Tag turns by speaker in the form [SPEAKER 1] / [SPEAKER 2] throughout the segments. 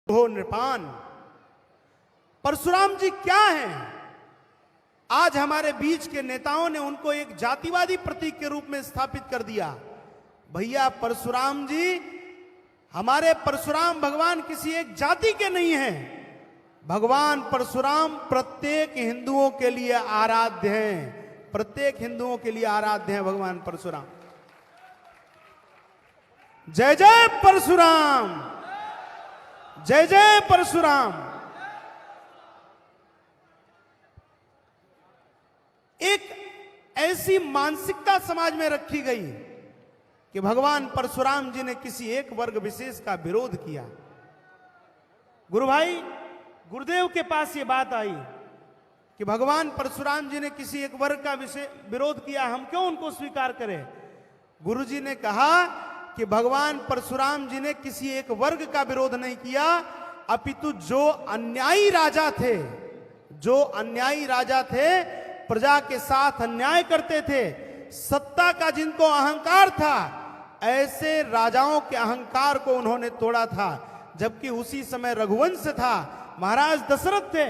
[SPEAKER 1] हो नृपान। परशुराम जी क्या हैं? आज हमारे बीच के नेताओं ने उनको एक जातिवादी प्रतीक के रूप में स्थापित कर दिया। भैया परशुराम जी, हमारे परशुराम भगवान किसी एक जाति के नहीं हैं। भगवान परशुराम प्रत्येक हिंदुओं के लिए आराध्य हैं, प्रत्येक हिंदुओं के लिए आराध्य हैं भगवान परशुराम। जय जय परशुराम, जय जय परशुराम। एक ऐसी मानसिकता समाज में रखी गई कि भगवान परशुराम जी ने किसी एक वर्ग विशेष का विरोध किया। गुरु भाई गुरुदेव के पास ये बात आई कि भगवान परशुराम जी ने किसी एक वर्ग का विरोध किया, हम क्यों उनको स्वीकार करें? गुरु जी ने कहा कि भगवान परशुराम जी ने किसी एक वर्ग का विरोध नहीं किया, अपितु जो अन्यायी राजा थे, जो अन्यायी राजा थे, प्रजा के साथ अन्याय करते थे, सत्ता का जिनको अहंकार था, ऐसे राजाओं के अहंकार को उन्होंने तोड़ा था। जबकि उसी समय रघुवंश था, महाराज दशरथ थे,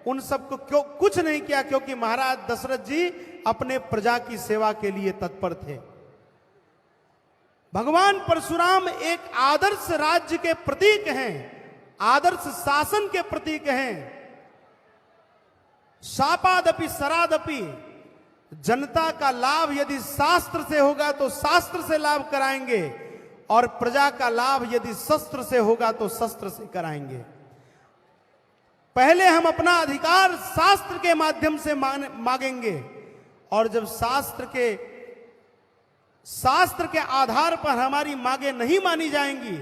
[SPEAKER 1] उन सबको क्यों कुछ नहीं किया, क्योंकि महाराज दशरथ जी अपने प्रजा की सेवा के लिए तत्पर थे। भगवान परशुराम एक आदर्श राज्य के प्रतीक हैं, आदर्श शासन के प्रतीक हैं। शापादपि सरादपि, जनता का लाभ यदि शास्त्र से होगा तो शास्त्र से लाभ कराएंगे, और प्रजा का लाभ यदि शस्त्र से होगा तो शस्त्र से कराएंगे। पहले हम अपना अधिकार शास्त्र के माध्यम से मांगेंगे, और जब शास्त्र के आधार पर हमारी मांगे नहीं मानी जाएंगी,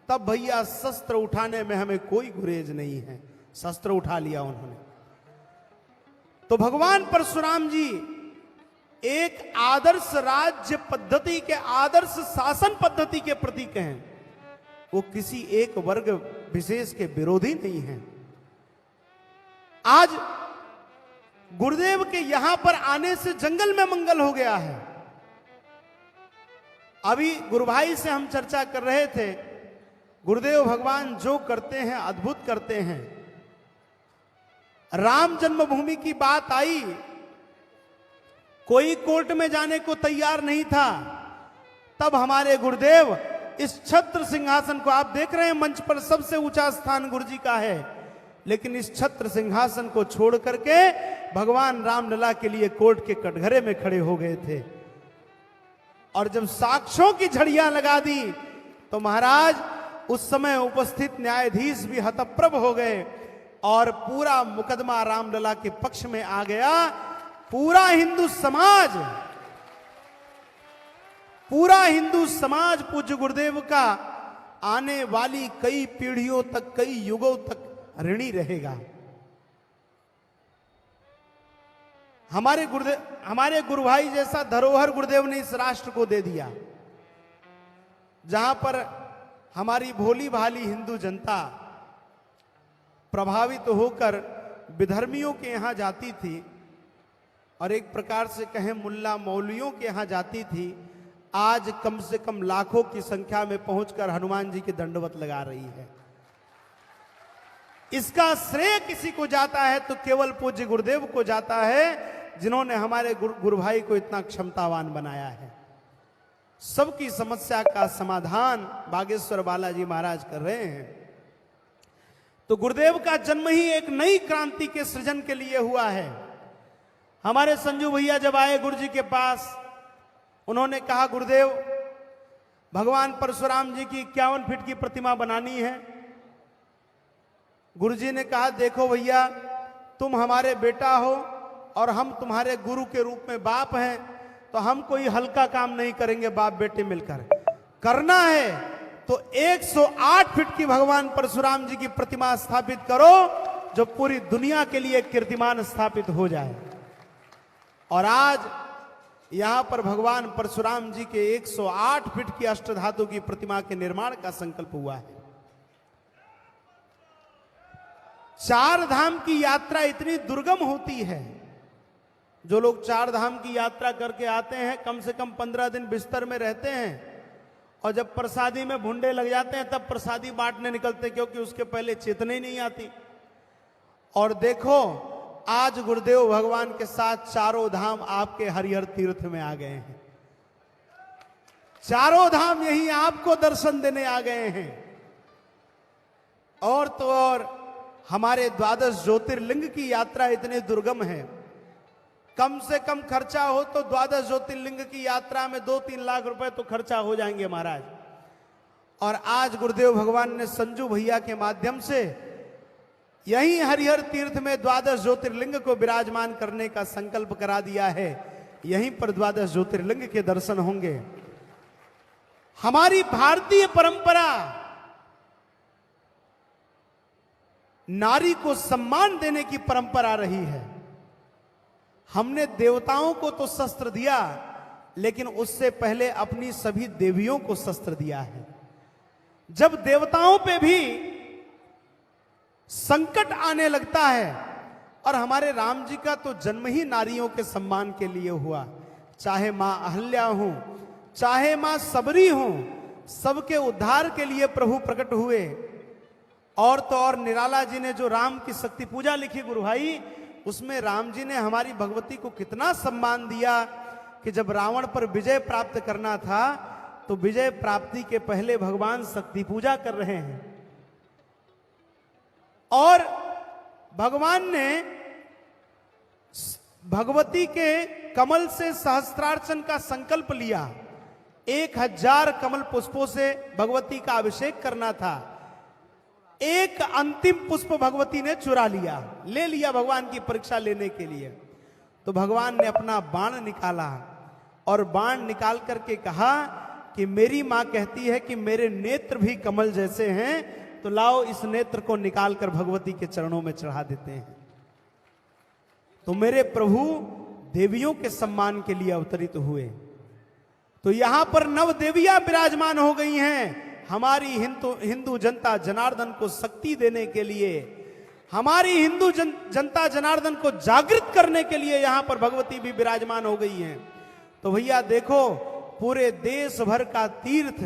[SPEAKER 1] तब भैया शस्त्र उठाने में हमें कोई गुरेज नहीं है। शस्त्र उठा लिया उन्होंने। तो भगवान परशुराम जी एक आदर्श राज्य पद्धति के, आदर्श शासन पद्धति के प्रतीक हैं। वो किसी एक वर्ग विशेष के विरोधी नहीं हैं। आज गुरुदेव के यहां पर आने से जंगल में मंगल हो गया है। अभी गुरु भाई से हम चर्चा कर रहे थे, गुरुदेव भगवान जो करते हैं अद्भुत करते हैं। राम जन्मभूमि की बात आई, कोई कोर्ट में जाने को तैयार नहीं था, तब हमारे गुरुदेव इस छत्र सिंहासन को, आप देख रहे हैं मंच पर सबसे ऊंचा स्थान गुरु जी का है, लेकिन इस छत्र सिंहासन को छोड़ करके भगवान रामलला के लिए कोर्ट के कटघरे में खड़े हो गए थे। और जब साक्ष्यों की झड़ियां लगा दी तो महाराज उस समय उपस्थित न्यायाधीश भी हतप्रभ हो गए, और पूरा मुकदमा रामलला के पक्ष में आ गया। पूरा हिंदू समाज पूज्य गुरुदेव का आने वाली कई पीढ़ियों तक, कई युगों तक ऋणी रहेगा। हमारे गुरु भाई जैसा धरोहर गुरुदेव ने इस राष्ट्र को दे दिया, जहां पर हमारी भोली भाली हिंदू जनता प्रभावित होकर विधर्मियों के यहां जाती थी, और एक प्रकार से कहें मुल्ला मौलवियों के यहां जाती थी। आज कम से कम लाखों की संख्या में पहुंचकर हनुमान जी की दंडवत लगा रही है। इसका श्रेय किसी को जाता है तो केवल पूज्य गुरुदेव को जाता है, जिन्होंने हमारे गुरु भाई को इतना क्षमतावान बनाया है। सबकी समस्या का समाधान बागेश्वर बालाजी महाराज कर रहे हैं। तो गुरुदेव का जन्म ही एक नई क्रांति के सृजन के लिए हुआ है। हमारे संजू भैया जब आए गुरु जी के पास, उन्होंने कहा गुरुदेव भगवान परशुराम जी की 51 फीट की प्रतिमा बनानी है। गुरुजी ने कहा देखो भैया, तुम हमारे बेटा हो और हम तुम्हारे गुरु के रूप में बाप हैं, तो हम कोई हल्का काम नहीं करेंगे। बाप बेटे मिलकर करना है तो 108 फीट की भगवान परशुराम जी की प्रतिमा स्थापित करो, जो पूरी दुनिया के लिए कीर्तिमान स्थापित हो जाए। और आज यहां पर भगवान परशुराम जी के 108 फीट की अष्टधातु की प्रतिमा के निर्माण का संकल्प हुआ है। चार धाम की यात्रा इतनी दुर्गम होती है। जो लोग चार धाम की यात्रा करके आते हैं, कम से कम 15 दिन बिस्तर में रहते हैं, और जब प्रसादी में भुंडे लग जाते हैं तब प्रसादी बांटने निकलते हैं, क्योंकि उसके पहले चेतना ही नहीं आती। और देखो आज गुरुदेव भगवान के साथ चारों धाम आपके हरिहर तीर्थ में आ गए हैं। चारों धाम यही आपको दर्शन देने आ गए हैं। और तो और हमारे 12 ज्योतिर्लिंग की यात्रा इतने दुर्गम है, कम से कम खर्चा हो तो 12 ज्योतिर्लिंग की यात्रा में 2-3 लाख रुपए तो खर्चा हो जाएंगे महाराज। और आज गुरुदेव भगवान ने संजू भैया के माध्यम से यही हरिहर तीर्थ में 12 ज्योतिर्लिंग को विराजमान करने का संकल्प करा दिया है। यहीं पर 12 ज्योतिर्लिंग के दर्शन होंगे। हमारी भारतीय परंपरा नारी को सम्मान देने की परंपरा रही है। हमने देवताओं को तो शस्त्र दिया, लेकिन उससे पहले अपनी सभी देवियों को शस्त्र दिया है। जब देवताओं पे भी संकट आने लगता है, और हमारे राम जी का तो जन्म ही नारियों के सम्मान के लिए हुआ, चाहे मां अहल्या हो, चाहे मां सबरी हो, सबके उद्धार के लिए प्रभु प्रकट हुए। और तो और निराला जी ने जो राम की शक्ति पूजा लिखी गुरु भाई, उसमें राम जी ने हमारी भगवती को कितना सम्मान दिया कि जब रावण पर विजय प्राप्त करना था तो विजय प्राप्ति के पहले भगवान शक्ति पूजा कर रहे हैं। और भगवान ने भगवती के कमल से सहस्त्रार्चन का संकल्प लिया। 1000 कमल पुष्पों से भगवती का अभिषेक करना था। एक अंतिम पुष्प भगवती ने चुरा लिया, ले लिया भगवान की परीक्षा लेने के लिए। तो भगवान ने अपना बाण निकाला और बाण निकाल करके कहा कि मेरी मां कहती है कि मेरे नेत्र भी कमल जैसे हैं, तो लाओ इस नेत्र को निकालकर भगवती के चरणों में चढ़ा देते हैं। तो मेरे प्रभु देवियों के सम्मान के लिए अवतरित हुए। तो यहां पर नव देवियां विराजमान हो गई हैं हमारी हिंदू जनता जनार्दन को शक्ति देने के लिए, हमारी हिंदू जनता जनार्दन को जागृत करने के लिए यहां पर भगवती भी विराजमान हो गई हैं। तो भैया देखो, पूरे देश भर का तीर्थ